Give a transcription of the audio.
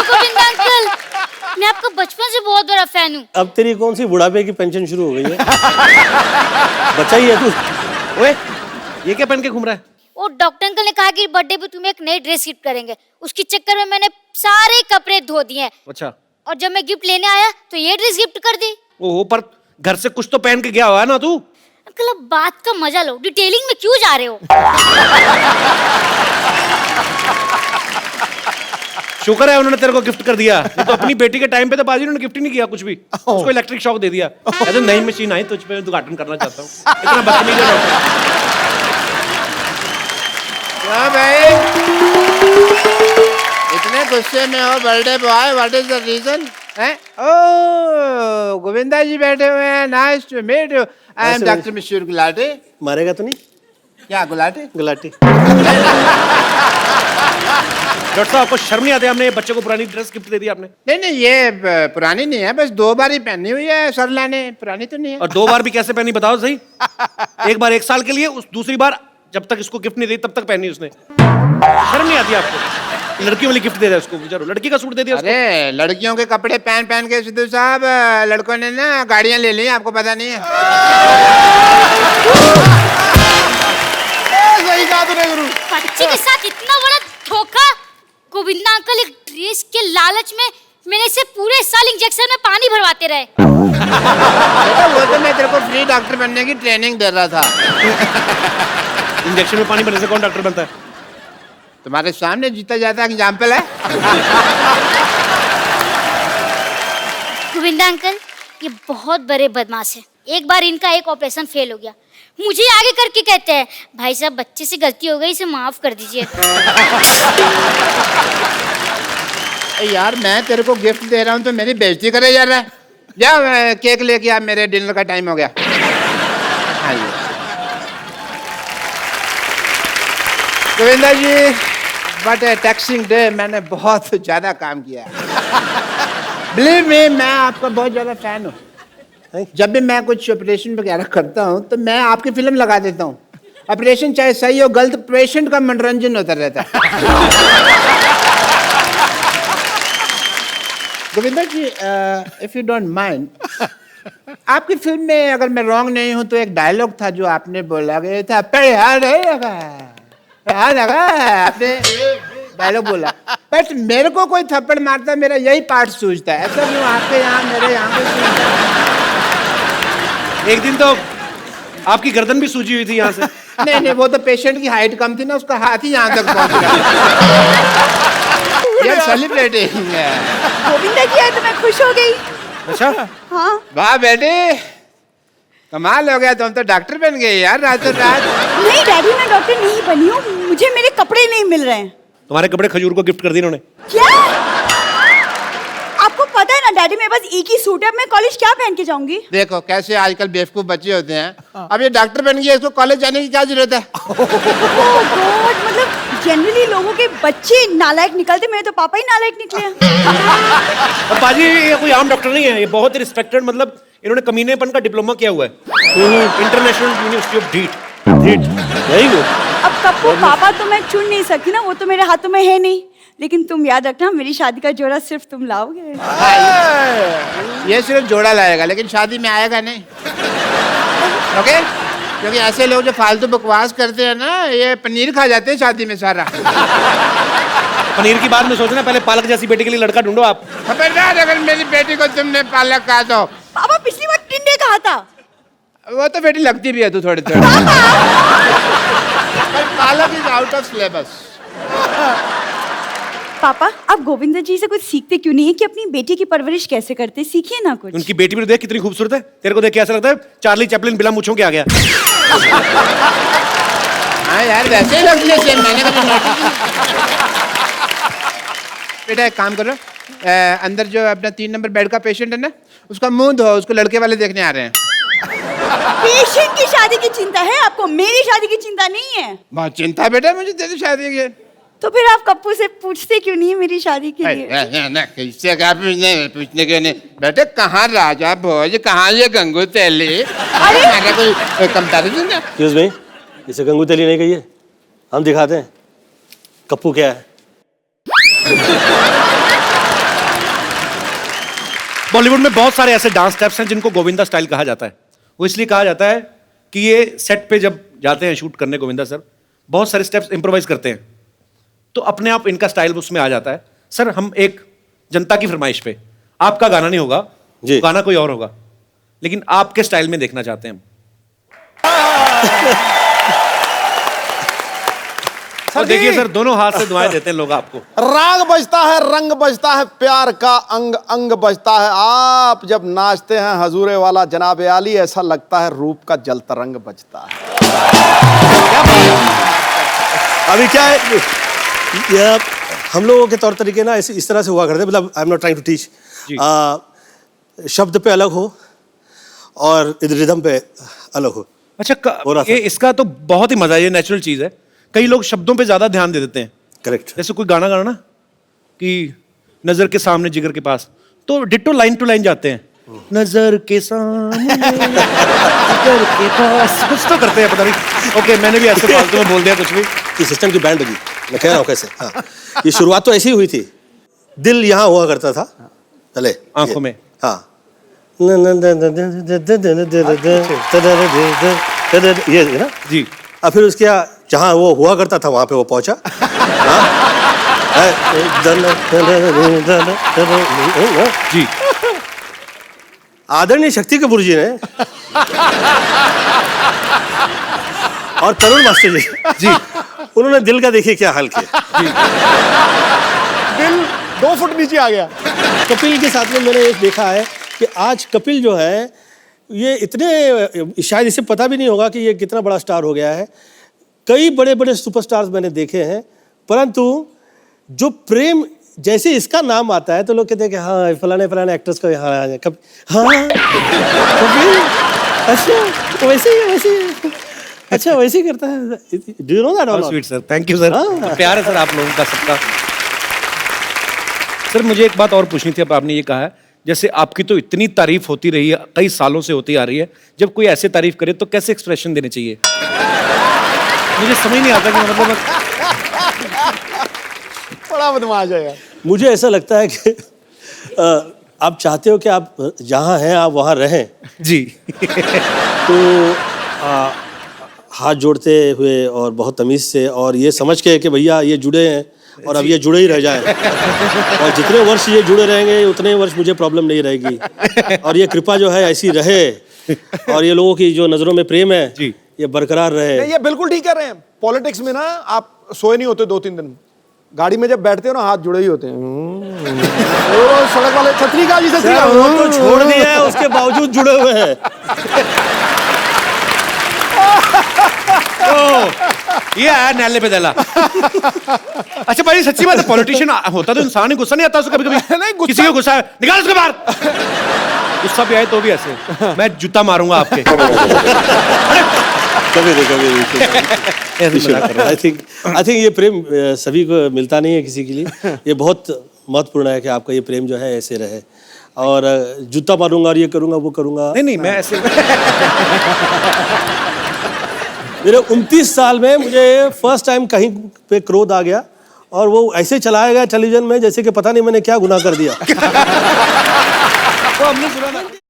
Govinda uncle, मैं आपका बचपन से बहुत बड़ा फैन हूँ। अब तेरी कौन सी बुढ़ापे की पेंशन शुरू हो गई है? बच्चा ही है तू। ओए, ये क्या पहन के घूम रहा है? वो डॉक्टर अंकल ने कहा कि बर्थडे पे तुम्हें एक नई ड्रेस गिफ्ट करेंगे, उसके चक्कर में मैंने सारे कपड़े धो दिए हैं। अच्छा। और जब मैं गिफ्ट लेने आया तो ये ड्रेस गिफ्ट कर दी। ओहो, पर घर से कुछ तो पहन के गया हुआ है ना तू? अंकल अब बात का मजा लो, डिटेलिंग में क्यों जा रहे हो? शुक्र है उन्होंने तेरे को गिफ्ट कर दिया, नहीं तो अपनी बेटी के टाइम पे तो बाजी उन्होंने गिफ्ट ही नहीं किया कुछ भी। उसको इलेक्ट्रिक शॉक दे दिया। ऐसे नई मशीन आई तुझ पे उद्घाटन करना चाहता हूँ। इतना बदतमीज है डॉक्टर। क्या भाई, इतने गुस्से में हो birthday boy? What is the reason? Oh, Govinda ji बैठे हुए हैं। Nice to meet you. I am doctor Mishra Gulati. मारेगा तो नहीं? क्या गुलाटी? गुलाटी। डॉक्टर साहब, आपको शर्म नहीं आती? हमने बच्चे को पुरानी ड्रेस गिफ्ट दे दी आपने। नहीं, ये पुरानी नहीं है, बस 2 बार ही पहनी हुई है सरला ने, पुरानी तो नहीं है। और 2 बार भी कैसे पहनी बताओ सही? एक बार 1 साल के लिए, उस दूसरी बार जब तक इसको गिफ्ट नहीं दी तब तक पहनी उसने। शर्म नहीं आती आपको? लड़कियों वाली गिफ्ट दे दिया उसको, बेचारो लड़की का सूट दे दिया उसको। अरे लड़कियों के कपड़े पहन पहन के सिद्धू साहब लड़कों ने ना गाड़ियां ले ली, आपको पता नहीं है? सही कहा तूने गुरु। बच्चे के साथ इतना बड़ा धोखा। गोविंदा अंकल एक ड्रेस के लालच में मेरे से पूरे साल इंजेक्शन में पानी भरवाते रहे। बेटा वो तो मैं तेरे को फ्री डॉक्टर बनने की ट्रेनिंग दे रहा था। इंजेक्शन में पानी भरने से कौन डॉक्टर बनता है? तुम्हारे सामने जीता जाता एग्जाम्पल है। गोविंदा अंकल, ये बहुत बड़े बदमाश है। एक बार इनका एक ऑपरेशन फेल हो गया, मुझे आगे करके कहते हैं भाई साहब बच्चे से गलती हो गई, इसे माफ कर दीजिए। यार मैं तेरे को गिफ्ट दे रहा हूँ तो मेरी बेइज्जती करे जा रहा है। जा केक लेके आ, मेरे डिनर का टाइम हो गया। गोविंदा जी, बट टैक्सिंग डे, मैंने बहुत ज्यादा काम किया है। बिलीव मी, मैं आपका बहुत ज्यादा फैन हूँ। जब भी मैं कुछ ऑपरेशन वगैरह करता हूँ तो मैं आपकी फिल्म लगा देता हूँ। ऑपरेशन चाहे सही हो गलत, पेशेंट का मनोरंजन होता रहता है। गोविंदा जी, इफ यू डोंट माइंड, आपकी फिल्म में अगर मैं रॉन्ग नहीं हूँ तो एक डायलॉग था जो आपने बोला गया था, आपने डायलॉग बोला, बट मेरे को कोई थप्पड़ मारता मेरा यही पार्ट सूझता है। ऐसा क्यों आपके यहाँ मेरे यहाँ पे सूझता है? एक दिन तो आपकी गर्दन भी सूजी हुई थी यहाँ से। नहीं, वो तो पेशेंट की हाइट कम थी ना, उसका हाथ ही यहाँ तक पहुँच गया। ये सेलिब्रेटिंग है। गोविंदा जी आए तो मैं खुश हो गई। अच्छा, हाँ। वाह बेटे, कमाल हो गया, तुम तो डॉक्टर बन गए यार रातों रात। नहीं डैडी, मैं डॉक्टर नहीं बनी हूँ, मुझे मेरे कपड़े नहीं मिल रहे हैं। तुम्हारे कपड़े खजूर को गिफ्ट कर दिए उन्होंने। क्या? आपको पता है ना डैडी, मेरे पास एक ही सूट है, मैं कॉलेज क्या पहन के जाऊंगी? देखो कैसे आजकल बेवकूफ बच्चे होते हैं। अब ये डॉक्टर बन गया, इसको कॉलेज जाने की क्या जरूरत है? ओह गॉड, मतलब जनरली लोगों के बच्चे नालायक निकलते, मेरे तो पापा ही नालायक निकले हैं। और बाजी, ये कोई आम डॉक्टर नहीं है, ये बहुत ही रिस्पेक्टेड, मतलब इन्होंने कमीनेपन का डिप्लोमा किया हुआ है इंटरनेशनल यूनिवर्सिटी ऑफ ढीठ। Very good. अब कप्पू पापा तो मैं चुन नहीं सकती ना, वो तो मेरे हाथों में है नहीं, लेकिन तुम याद रखना मेरी शादी का जोड़ा सिर्फ तुम लाओगे। ये सिर्फ जोड़ा लाएगा लेकिन शादी में आएगा नहीं। ओके? क्योंकि ऐसे लोग जो फालतू बकवास करते हैं ना, ये पनीर खा जाते हैं शादी में सारा। पनीर की बात में सोचना, पहले पालक जैसी बेटी के लिए लड़का ढूंढो आप। खबरदार अगर मेरी बेटी को तुमने पालक कहा तो। पापा पिछली बार टिंडे कहा था। वो तो बेटी लगती भी है तू थोड़ी थोड़ी। पालक इज आउट ऑफ सिलेबस। पापा आप गोविंदा जी से कुछ सीखते क्यों नहीं है कि अपनी बेटी की परवरिश कैसे करते? सीखिए ना कुछ। उनकी बेटी भी देख कितनी खूबसूरत है, तेरे को देख के ऐसा लगता है चार्ली चैपलिन बिना मूंछों के आ गया। हाँ यार, वैसे ही लगती है सेम। मैंने कभी नोटिस नहीं। बेटा एक काम करो, अंदर जो अपना 3 नंबर बेड का पेशेंट है ना, उसका मुंह धो, उसको लड़के वाले देखने आ रहे हैं। पेशेंट की शादी की चिंता है आपको, मेरी शादी की चिंता नहीं है। बहुत चिंता बेटा मुझे तेरी शादी की। तो फिर आप कप्पू से पूछते क्यों नहीं है मेरी शादी के लिए? किससे क्या पूछने के नहीं बेटे, कहाँ राजा भोज, कहाँ ये गंगू तेली? अरे मेरा कोई कंपैरिजन है? एक्सक्यूज मी, इसे गंगू तेली नहीं कहिए, हम दिखाते हैं कप्पू क्या है। बॉलीवुड में बहुत सारे ऐसे डांस स्टेप्स हैं जिनको गोविंदा स्टाइल कहा जाता है। वो इसलिए कहा जाता है कि ये सेट पे जब जाते हैं शूट करने गोविंदा सर, बहुत सारे स्टेप्स इम्प्रोवाइज करते हैं, तो अपने आप इनका स्टाइल उसमें आ जाता है। सर हम एक जनता की फरमाइश पे, आपका गाना नहीं होगा जी। गाना कोई और होगा, लेकिन आपके स्टाइल में देखना चाहते हैं हम। और देखिए सर, दोनों हाथ से दुआएं देते हैं लोग आपको। राग बजता है, रंग बजता है, प्यार का अंग अंग बजता है। आप जब नाचते हैं हजूरे वाला जनाब आली, ऐसा लगता है रूप का जल तरंग बजता है। अभी क्या है, ये हम लोगों के तौर तरीके ना इस तरह से हुआ करते, मतलब I am not trying to teach, शब्द पे अलग हो और रिदम पे अलग हो। अच्छा हो रहा था। ये इसका तो बहुत ही मजा है, ये नेचुरल चीज है। कई लोग शब्दों पे ज्यादा ध्यान दे देते हैं। करेक्ट। जैसे कोई गाना गाना ना कि नजर के सामने जिगर के पास, तो डिट्टो लाइन टू लाइन जाते हैं। नजर के सामने जिगर के पास, कुछ तो करते हैं, पता नहीं। ओके, मैंने भी ऐसे फालतू में बोल दिया कुछ भी। ये सिस्टम की बैंड लगी, मैं कह रहा हूँ कैसे। हाँ, ये शुरुआत तो ऐसी हुई थी। दिल यहाँ हुआ करता था पहले आंखों में। हाँ, ये ना जी। और फिर उसके जहाँ वो हुआ करता था वहां पे वो पहुंचा। जी। आदरणीय शक्ति कपूर जी ने और तरुण मास्टर जी उन्होंने दिल का देखिए क्या हाल किया। दिल 2 फुट नीचे आ गया। कपिल के साथ में मैंने ये देखा है कि आज कपिल जो है ये इतने, शायद इसे पता भी नहीं होगा कि ये कितना बड़ा स्टार हो गया है। कई बड़े बड़े सुपरस्टार्स मैंने देखे हैं, परंतु जो प्रेम, जैसे इसका नाम आता है तो लोग कहते हैं कि हाँ फलाने फलाने एक्टर्स को यहाँ हाँ कपिल, अच्छा वैसे ही अच्छा वैसे ही करता है। Do you know that? Sweet sir, thank you sir. प्यार है सर आप लोगों का सबका। सर मुझे एक बात और पूछनी थी। अब आपने ये कहा है, जैसे आपकी तो इतनी तारीफ होती रही है, कई सालों से होती आ रही है, जब कोई ऐसे तारीफ करे तो कैसे एक्सप्रेशन देने चाहिए? मुझे समझ नहीं आता कि मतलब बड़ा बदमाश है यार। मुझे ऐसा लगता है कि आप चाहते हो कि आप जहाँ हैं आप वहाँ रहें जी। तो हाथ जोड़ते हुए और बहुत तमीज़ से और ये समझ के कि भैया ये जुड़े हैं और अब ये जुड़े ही रह जाएं और जितने वर्ष ये जुड़े रहेंगे उतने वर्ष मुझे प्रॉब्लम नहीं रहेगी और ये कृपा जो है ऐसी रहे और ये लोगों की जो नज़रों में प्रेम है जी, ये बरकरार रहे। नहीं, ये बिल्कुल ठीक कह रहे हैं। पॉलिटिक्स में ना आप सोए नहीं होते 2-3 दिन, गाड़ी में जब बैठते हो ना हाथ जुड़े ही होते हैं। वो सड़क वाले छतरी का जी, छतरी का वो तो छोड़ दिया है, उसके बावजूद जुड़े हुए हैं। ये आया नैले पे दला। अच्छा भाई सच्ची बात है, पॉलिटिशियन होता तो इंसान ही गुस्सा नहीं आता उसको कभी कभी? नहीं, गुस्सा- किसी को गुस्सा है निकाल उसको बाहर। गुस्सा भी आए तो भी ऐसे मैं जूता मारूंगा आपके। कभी आई थिंक ये प्रेम सभी को मिलता नहीं है किसी के लिए। ये बहुत महत्वपूर्ण है कि आपका ये प्रेम जो है ऐसे रहे और जूता मारूंगा और ये करूंगा वो करूंगा। नहीं मैं ऐसे मेरे 29 साल में मुझे फर्स्ट टाइम कहीं पे क्रोध आ गया और वो ऐसे चलाया गया टेलीविजन में जैसे कि पता नहीं मैंने क्या गुनाह कर दिया। तो हमने सुना ना।